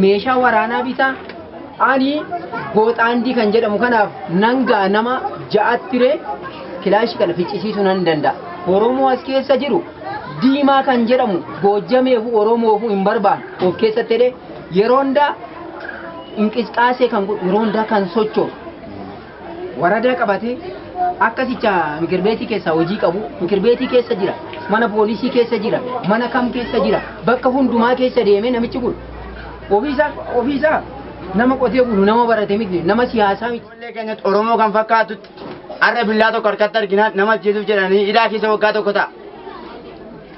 meeshaa waraanaa bitaa ani gooxaandii kan jedhamu kanaaf nanga nama ja'attire kilaashii kana ficcisiisuu nan danda'a. Oromoo as keessa jiru diimaa kan jedhamu goojjameefu Oromoofu hin barbaadu of keessatti yeroo hundaa inqisqaasee kan yeroo hundaa kan socho'u waradaa qabatee akkasicha mikirbeetii keessa hojii qabu mikirbeetii keessa jira mana poolisii keessa jira mana kam keessa jira bakka hundumaa keessa deemee namichi kun ofiisaa nama qotee bulu nama barate miti nama siyaasaa miti. Ijoollee keenyatti Oromoo kan fakkaatutti har'a billaa tokko harkatti arginaan nama ajjeesuuf jedhanii hidhaa keessa waggaa tokko ta'a.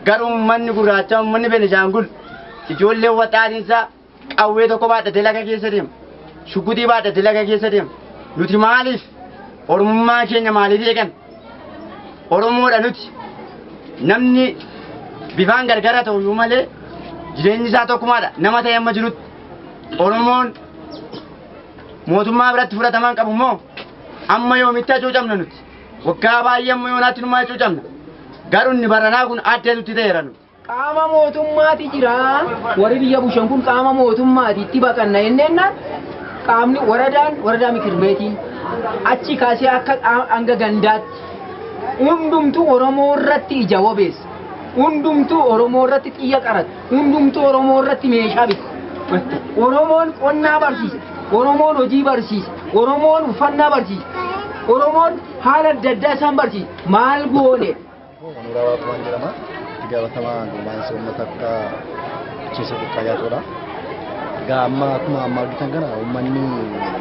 Garuu uummanni gurraacha uummanni Beenishaangul ijoollee waxaatiinsaa qawwee tokko baadhatee laga keessa deema. Shugguxii baadhatee laga keessa deema. Nuti maaliif Oromummaa keenya maaliif eegan? Oromoodha nuti. Namni bifaan gargara ta'u malee jireenyi isaa tokkumaadha. Nama ta'e amma jirutti Oromoon mootummaa biratti fudhataman qabu immoo amma yoomitti hacuucamna nuti. Waggaa baay'ee amma yoonaatti numaa hacuucamna. Garuu inni baranaa kun addee nutti ta'eera nuti. Qaama mootummaati jira. Warri biyya bushan kun qaama mootummaati itti baqanna jennaan qaamni waradaa mikirbeetiin achi kaasee akka hanga gandaatti hundumtuu Oromoo irratti ija wabeessa. Hundumtuu Oromoo irratti xiyya qarata. Hundumtuu Oromoo irratti meeshaa bita. Oromoon qonnaa barsiisa. Oromoon hojii barsiisa. Oromoon uffannaa barsiisa. Oromoon haala adda addaa isaan barsiisa. Maal goone? Nuraa Waaqwaan jedhama. Itti gaafatamaa gurmaa'insa uummata akka Chiisa Buqqaayaatoodha. Egaa akkuma ammaa argitan kana uummanni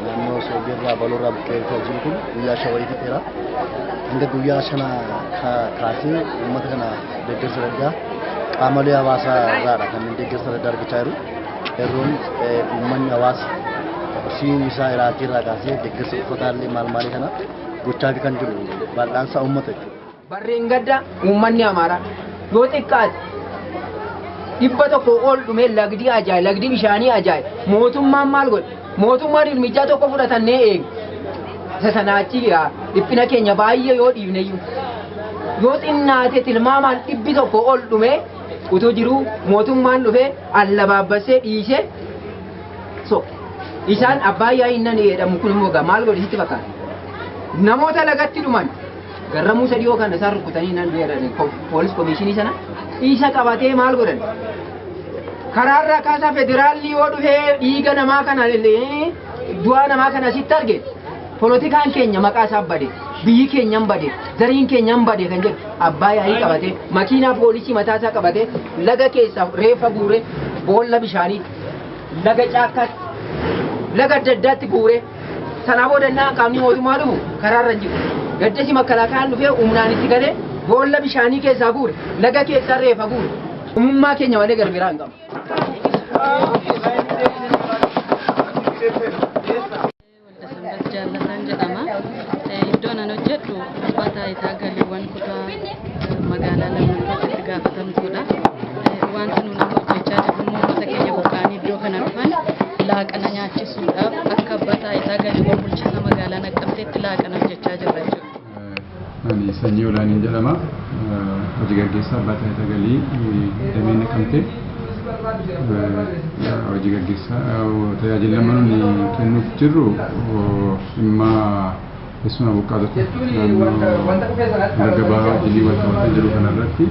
naannoo Soobirraa Baloorraa buqqa'ee jiru kun guyyaa shawayii fixeera. Hanga guyyaa shana kaasee uummata kana deeggarsa addaa qaamolee hawaasaa irraadha kan deeggarsa addaa argachaa jiru. Yerroon uummanni hawaasa siin isaa iraatii irraa kaasee deeggarsa uffataallee maalii kana gochaa kan jiru bal'aansaa uummata jechuudha. Barreen gadda uummanni Amaaraa yoo xiqqaate 100 ol dhumee lagdi bishaanii ajaa'iba. Mootummaan maal godhe? Mootummaan ilmijaa tokko fudhatannee eegu. Isa sanaachi dhiphina keenya baay'ee yoo dhiibneyyuu yoo xinnaate tilmaamaan 100 ol dhumee utuu jiruu mootummaan dhufee allabaabbasee dhiisee isaan abbaa yaa'innan jedhamu kun immoo maal godhe sitti fakkaata? Namoota lagatti dhuman garramuu sadii yookaan isaan rukutanii nan poolis komishinii sana isa qabatee maal godhan? Karaarraa kaasaa federaalli yoo dhufee dhiiga namaa kana du'aa namaa kana sitti arge polotikaan keenya maqaa isaa bade biyyi keenya bade zariin keenya bade kan jedhu abbaa yaa'ii qabatee makiinaa poolisii mataa isaa qabatee laga keessaa reeffa guuree boolla bishaanii laga caakkaatti laga adda addaatti guuree sanaa boodannaa qaamni mootummaa dhufu karaarra jiru. Gaddasi makalaakaan dhufee humnaan itti galee boolla bishaanii keessaa guure laga keessaa reeffa guure uumummaa keenya malee garbiraa hin qabu. Iddoon ani hojjedhu abbaa taayitaa galiiwwan kutaa magaalaa lammaffatti gaafatamtuudha. Wanti nuti hojjechaa jirru uummata keenya buqqaanii iddoo kana dhufan laaqana nyaachisuudhaaf akka abbaa taayitaa galiiwwan bulchiinsa magaalaa Naqqamteetti laaqana hojjechaa jirra jechuudha. Ani Sanyii Olaaniin jedhama. Hojii gaggeessaa abbaa taayitaa galii damee Naqqamtee. Hojii gaggeessaa tajaajila nuti kennuuf jirru dhimma keessumaa buqqaatota naannoo gabaa hojii wal qabatee jiru kanarratti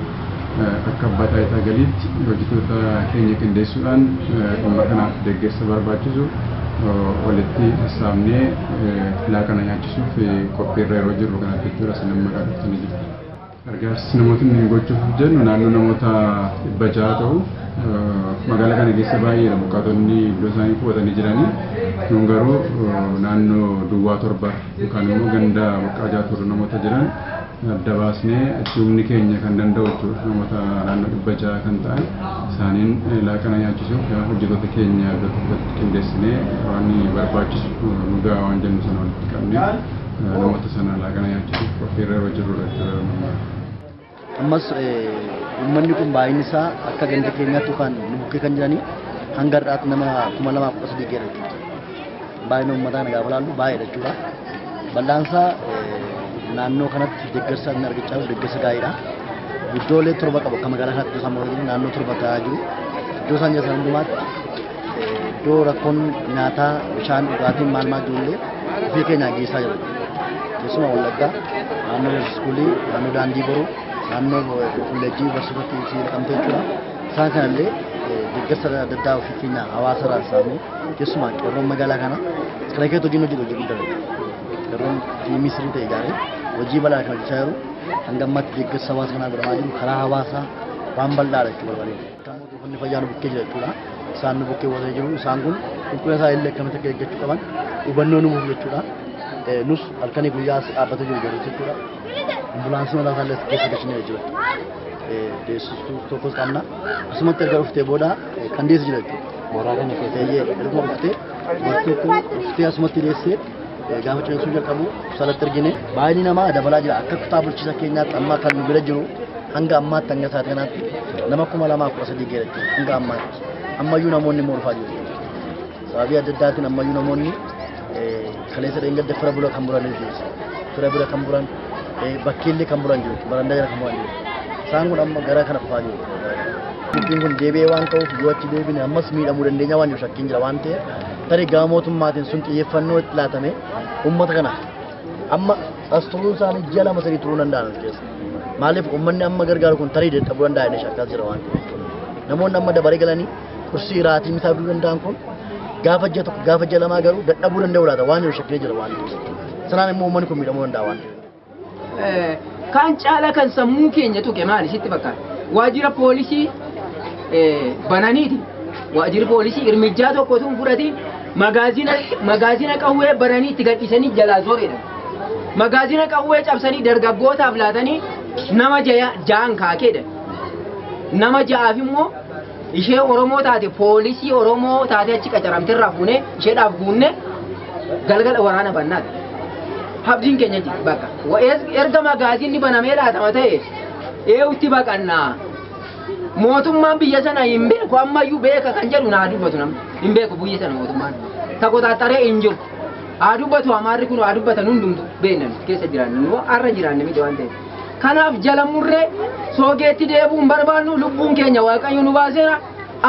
akka abbaa taayitaa galiitti hojjettoota keenya qindeessuudhaan dhimma kanaaf deeggarsa barbaachisu walitti sassaabnee laaqana nyaachisuuf qophiirra yeroo jirru kanatti jechuudha isin amma qabatanii jiru. Gargaarsi namoonni gochuuf jennu naannoo namoota 600 ta'u magaalaa kana keessa baay'eedha buqqaatonni iddoo isaanii qubatanii jiranii kun garuu naannoo duwwaa 7 yookaan immoo ganda buqqaa turre namoota jiran adda baasnee achi humni keenya kan danda'u jechuudha namoota naannoo 600 kan ta'an isaaniin laaqana nyaachisuuf hojjettoota keenya qindeessinee waan barbaachisu dhugaa waan jennu sana walitti qabnee namoota sana laaqana nyaachisuuf qophiirra yeroo jirrudha jechuudha. Ammas uummanni kun baay'inni isaa akka ganda keenyaatti yookaan nu bukkee kan jiranii hanga har'aatti nama 2013 geera jechuudha. Baay'ina uummataa gaafa ilaallu baay'eedha jechuudha. Bal'aansaa naannoo kanatti deeggarsa inni argachaa jiru deeggarsa gaariidha. Iddoolee 7 qabu akka magaalaa kanatti naannoo 7 ta'aa jiru. Iddoo isaan jiran hundumaatti iddoo rakkoon nyaataa bishaan dhugaatiin maal ijoollee ofii keenya geessaa jira. Keessumaa Wallaggaa naannoo iskuulii naannoo daandii boruu naannoo kolleejjii barsiifatti siqamtee jechuudha. Isaan kanallee deeggarsa adda addaa ofii keenya hawaasa irraa saamee keessumaa qeerroon magaalaa kana kana keessatti hojii guddaa qeerroon tiimii sirrii ta'e ijaaree hojii bal'aa kan hojjechaa jiru hanga ammaatti deeggarsa hawaasa kanaa godhamaa jiru karaa hawaasaa waan bal'aadha jechuudha barbaadee. Kan mootummaan fayyaa nu bukkee jira jechuudha. Isaan nu bukkee waliin jiru isaan kun qulqullina isaa illee akkamitti akka eeggachuu qaban hubannoo nu buufu jechuudha. Nus halkanii guyyaa dhaabbatee jiru jechuudha. Ambulaansii mataa isaallee keessa gashinee jechuudha. Deessistuu tokkos qabna. Asumatti erga dhuftee booda kan deessi jira jechuudha. Mooraa kana keessa erga dhuftee asumatti deessee gaafa ciniinsuu jalqabu salatti argine baay'inni namaa dabalaa jira. Akka kutaa bulchiisa keenyaatti amma kan nu bira jiru hanga ammaatti hanga isaati kanaatti nama 213 geera jechuudha. Hanga ammaatti ammayyuu namoonni morfaa jiru. Sababii adda addaatiin ammayyuu namoonni kaleessa dheengadde fira bula kan bulan fira bula kan bulan bakkeellee kan bulan jiru barandaa jala kan bulan jiru. Isaan kun amma gara kana dhufaa jiru. Dubbiin kun deebi'ee waan ta'uuf yoo achi deebine ammas miidhamuu dandeenya waan jiru shakkiin jira waan ta'eef tarii gama mootummaatiin sun xiyyeeffannoo itti laatame uummata kana amma as turuu isaanii ji'a 2-3 turuu danda'an keessa. Maaliif uummanni amma gargaaru kun tarii dadhabuu danda'a inni shakkaa jira waan ta'eef. Namoonni amma dabaree galanii kursii raatii misaa biduu danda'an kun gaafa ji'a tokko gaafa ji'a lamaa garuu dadhabuu danda'u laata waan jiru shakkii jira waan ta'eef. Sanaan immoo uummanni kun miidhamuu danda'a waan ta'eef. Kan caala kan sammuu keenya tuqe maali sitti fakkaata? Waajjira poolisii bananiiti. Waajjirri poolisii hirmijjaa tokko tun fudhati magaazina qawwee bananii itti gadhiisanii jalaa sooredha. Magaazina qawwee cabsanii dargaggootaaf laatanii nama ja'an kaakeedha. Nama ja'aaf immoo ishee Oromoo taate poolisii Oromoo taate achi qacaramtirraa fuunee isheedhaaf guunne galgala waraana bannaati. Habdiin keenya bakka erga magaazinni banamee laatama ta'e eewutti baqannaa mootummaan biyya sana hin beeku ammayyuu beeka kan jedhu naa dubbatu namni hin beeku biyya sana mootummaan takotaattaree hin jiru haa dubbatu amaarri kun haa dubbatan hundumtu beeknan keessa jiraanne nu arra jiraanne miti waan ta'eef kanaaf jala murree soogeetti deebuun barbaannu lubbuun keenya waaqayyo nu baaseera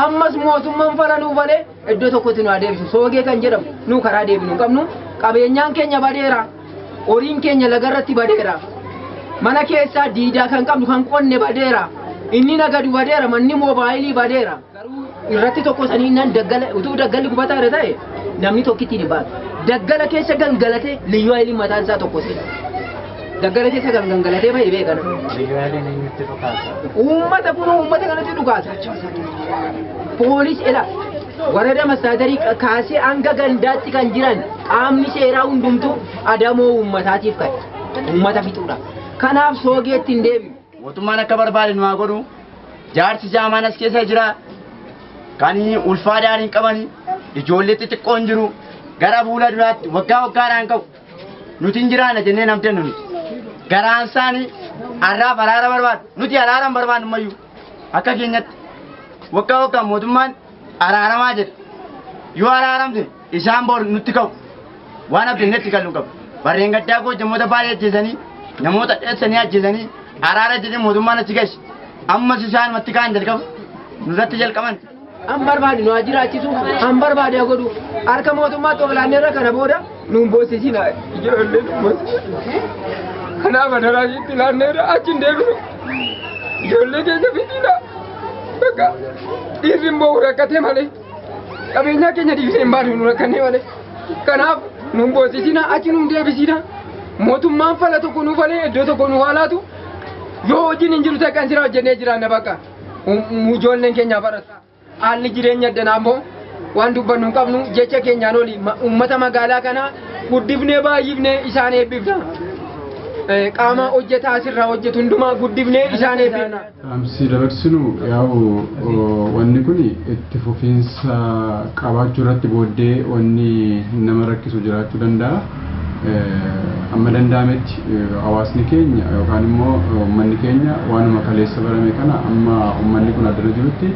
ammas mootummaan fala nuu falee iddoo tokkotti nu adeemsu soogee kan jedhamu nu karaa deebinu hin qabnu qabeenyaan keenya badeera. Horiin keenya lagarratti badeera. Mana keessaa diidaa kan qabnu kan qonne badeera. Inni nagadu badeera manni moobaayilii badeera. Garuu irratti tokko sanii nan daggala utuu daggalli gubataa irra ta'e namni tokkitti ni baatu. Daggala keessa gangalatee liyyuu ayiliin mataan isaa tokko seena. Daggala keessa gangalatee bahee beekana. Liyyuu ayiliin eenyutti dhukaasa? Uummata kun uummata kanatti dhukaasa. Poolis ela warada masaadarii kaasee hanga gandaatti kan jiran qaamni seeraa hundumtu adamoo uummataatiif ka'e. Uummata fixuudha. Kanaaf soogeetti hin deebi'u. Mootummaan akka barbaade nu haa godhu. Jaarsi jaamaan as keessa jira. Kan ulfaadhaan hin qabani. Ijoollee xixiqqoon jiru. Gara fuula duraatti waggaa waggaadhaan qabu. Nuti hin jiraanne jennee namtee nuti. Garaan isaanii har'aaf araara barbaadu. Nuti araara hin barbaadnu ammayyuu. Akka keenyatti waggaa waggaan mootummaan araaramaa jedha. Yoo araaramte isaan bor nutti qabu. Waan abdannetti kan nu qabu. Barreen gaddaa goojjamoota baay'ee ajjeesanii namoota dheessanii ajjeesanii araara jedhee mootummaan achi gashi. Ammas isaan matti kaan jalqabu nurratti jalqaban. An barbaade nu jiraachisu an barbaade godhu harka mootummaatti olaanneerra kana booda nuun boosisina ijoollee kanaaf adaraasitti ilaanneerra achi hin deebinu ijoollee keenya fixina bakka dhiirri immoo rakkatee malee qabeenyaa keenya dhiibsee hin baanu nu rakkannee malee kanaaf nuun boosisina achi nuun deebisina mootummaan fala tokko nu falee iddoo tokko nu haalaatu yoo hojiin hin jiru ta'e kan sira hojjennee jiraanna bakka ijoolleen keenya barata. Haalli jireenya addanaa immoo waan dubbannu hin qabnu jecha keenyaan oli uummata magaalaa kanaa guddifnee baay'ifnee isaan eebbifna. Qaama hojjetaa asirraa hojjetu hundumaa guddifnee isaan eebbifna. Si dabarsinu yaa'u wanni kun itti fufiinsa qabaachuu irratti booddee wanni nama rakkisu jiraachuu danda'a. Amma danda'ametti hawaasni keenya yookaan immoo uummanni keenya waanuma kaleessa barame kana amma uummanni kun addana jirutti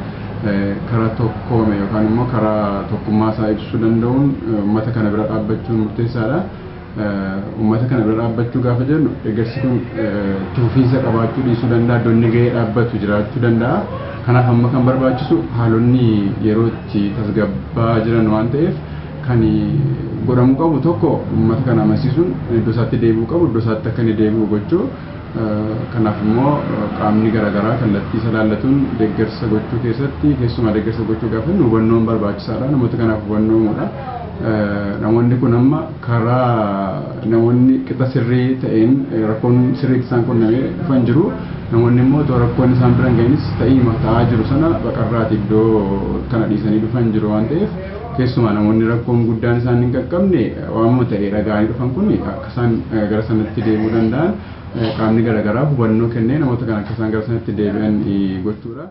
karaa tokkoome yookaan immoo karaa tokkummaa isaa ibsuu danda'uun uummata kana bira dhaabbachuun murteessaadha. uummata kana bira dhaabbachuu gaafa jennu deeggarsi kun tuufiinsa qabaachuu dhiisuu danda'a donni gahee dhaabbatu jiraachuu danda'a. Kanaaf amma kan barbaachisu haalonni yeroo itti tasgabbaa jiran waan ta'eef kan godhamuu qabu tokko uummata kana amansiisuun iddoo isaatti deebi'uu qabu iddoo isaatti akka inni deebi'u gochuu. Kanaaf immoo qaamni garaagaraa kallattii isa laallatuun deeggarsa gochuu keessatti keessumaa deeggarsa gochuu gaafa hubannoon barbaachisaadha namoota kanaaf hubannoo uumuudha. Namoonni kun amma karaa namoonni qixa sirrii ta'een rakkoon sirriitti isaan qunnamee dhufan jiru. Namoonni immoo otoo rakkoon isaan biraan gahinis ta'aa jiru sana baqarraati iddoo kana dhiisanii dhufan jiru waan ta'eef keessumaa namoonni rakkoon guddaan isaan hin qaqqabne waamuma ta'ee dhaga'anii dhufan kun akka isaan gara sanatti deebi'uu danda'an qaamni garaagaraa hubannoo kennee namoota kana akka isaan gara sanatti deebi'an gochuudha.